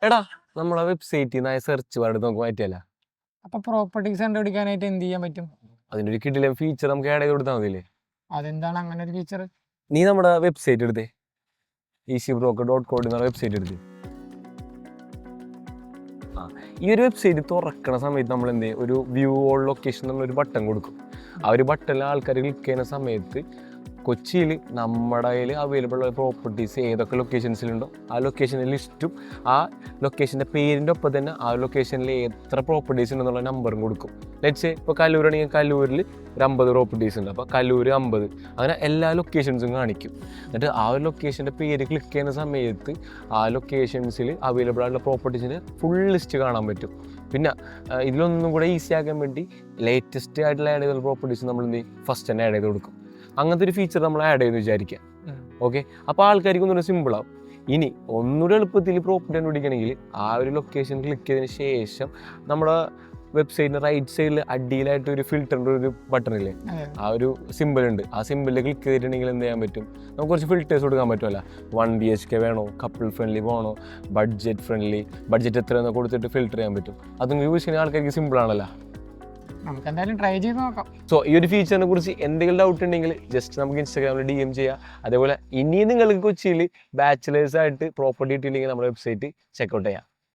എടാ നമ്മളെ വെബ്സൈറ്റിൽ നിന്ന് സെർച്ച് വേർഡ് നമുക്ക് മാറ്റിയല്ല. അപ്പൊ പ്രോപ്പർട്ടീസ് കണ്ടുപിടിക്കാനായിട്ട് എന്ത് ചെയ്യാൻ പറ്റും? അതിനൊരു കിടിലൻ ഫീച്ചർ നമുക്ക് ആഡ് ചെയ്ത് കൊടുത്താൽ മതിയില്ലേ? അതെന്താണ് അങ്ങനെ ഒരു ഫീച്ചർ? നീ നമ്മുടെ വെബ്സൈറ്റ് എടുത്തേ, easybroker.co എന്നുള്ള വെബ്സൈറ്റ് എടുത്ത്. ഈ ഒരു വെബ്സൈറ്റ് തുറക്കണ സമയത്ത് നമ്മൾ എന്ത് ചെയ്യും, ഒരു വ്യൂ ഓൾ ലൊക്കേഷൻ എന്നുള്ളൊരു ബട്ടൺ കൊടുക്കും. ആ ഒരു ബട്ടണിൽ ആൾക്കാർ ക്ലിക്ക് ചെയ്യുന്ന സമയത്ത് കൊച്ചിയിൽ നമ്മുടെ കയ്യിൽ അവൈലബിൾ ഉള്ള പ്രോപ്പർട്ടീസ് ഏതൊക്കെ ലൊക്കേഷൻസിലുണ്ടോ ആ ലൊക്കേഷൻ്റെ ലിസ്റ്റും ആ ലൊക്കേഷൻ്റെ പേരിൻ്റെ ഒപ്പം തന്നെ ആ ലൊക്കേഷനിൽ എത്ര പ്രോപ്പർട്ടീസ് ഉണ്ടെന്നുള്ള നമ്പറും കൊടുക്കും. ലെറ്റ്സ് ഇപ്പോൾ കല്ലൂരാണെങ്കിൽ കല്ലൂരിൽ ഒരു 50 പ്രോപ്പർട്ടീസ് ഉണ്ട്, അപ്പോൾ കല്ലൂർ 50, അങ്ങനെ എല്ലാ ലൊക്കേഷൻസും കാണിക്കും. എന്നിട്ട് ആ ഒരു ലൊക്കേഷൻ്റെ പേര് ക്ലിക്ക് ചെയ്യുന്ന സമയത്ത് ആ ലൊക്കേഷൻസിൽ അവൈലബിൾ ആയിട്ടുള്ള പ്രോപ്പർട്ടീസിൻ്റെ ഫുൾ ലിസ്റ്റ് കാണാൻ പറ്റും. പിന്നെ ഇതിലൊന്നും കൂടെ ഈസി ആക്കാൻ വേണ്ടി ലേറ്റസ്റ്റ് ആയിട്ടുള്ള ആഡ് ചെയ്ത പ്രോപ്പർട്ടീസ് നമ്മൾ എന്ത് ചെയ്യും, ഫസ്റ്റ് തന്നെ ആഡ് ചെയ്ത് കൊടുക്കും. അങ്ങനത്തെ ഒരു ഫീച്ചർ നമ്മൾ ആഡ് ചെയ്തെന്ന് വിചാരിക്കാം. ഓക്കെ, അപ്പോൾ ആൾക്കാർക്ക് ഒന്നുകൂടെ സിമ്പിളാവും. ഇനി ഒന്നുകൂടെ എളുപ്പത്തിൽ പ്രോപ്പർട്ടി കണ്ടുപിടിക്കണമെങ്കിൽ ആ ഒരു ലൊക്കേഷൻ ക്ലിക്ക് ചെയ്തതിന് ശേഷം നമ്മുടെ വെബ്സൈറ്റിന് റൈറ്റ് സൈഡിൽ അടിയിലായിട്ട് ഒരു ഫിൽറ്ററിൻ്റെ ഒരു ബട്ടൺ ഇല്ലേ, ആ ഒരു സിമ്പിൾ ഉണ്ട്. ആ സിമ്പിളിൽ ക്ലിക്ക് ചെയ്തിട്ടുണ്ടെങ്കിൽ എന്ത് ചെയ്യാൻ പറ്റും, നമുക്ക് കുറച്ച് ഫിൽറ്റേഴ്സ് കൊടുക്കാൻ പറ്റുമല്ല. 1 BHK വേണോ, കപ്പിൾ ഫ്രണ്ട്ലി വേണോ, ബഡ്ജറ്റ് ഫ്രണ്ട്ലി, ബഡ്ജറ്റ് എത്രയെന്ന് കൊടുത്തിട്ട് ഫിൽറ്റർ ചെയ്യാൻ പറ്റും. അതും യൂസ് ചെയ്യുന്ന ആൾക്കാർക്ക് സിമ്പിളാണല്ലോ. നമുക്ക് എന്തായാലും ട്രൈ ചെയ്ത് നോക്കാം. സോ ഈ ഒരു ഫീച്ചറിനെ കുറിച്ച് എന്തെങ്കിലും ഡൗട്ട് ഉണ്ടെങ്കിൽ ജസ്റ്റ് നമുക്ക് ഇൻസ്റ്റാഗ്രാമിൽ DM ചെയ്യാം. അതേപോലെ ഇനിയും നിങ്ങൾക്ക് കൊച്ചിയിൽ ബാച്ചിലേഴ്സ് ആയിട്ട് പ്രോപ്പർട്ടി കിട്ടിയില്ലെങ്കിൽ നമ്മുടെ വെബ്സൈറ്റ് ചെക്കൗട്ട് ചെയ്യാം.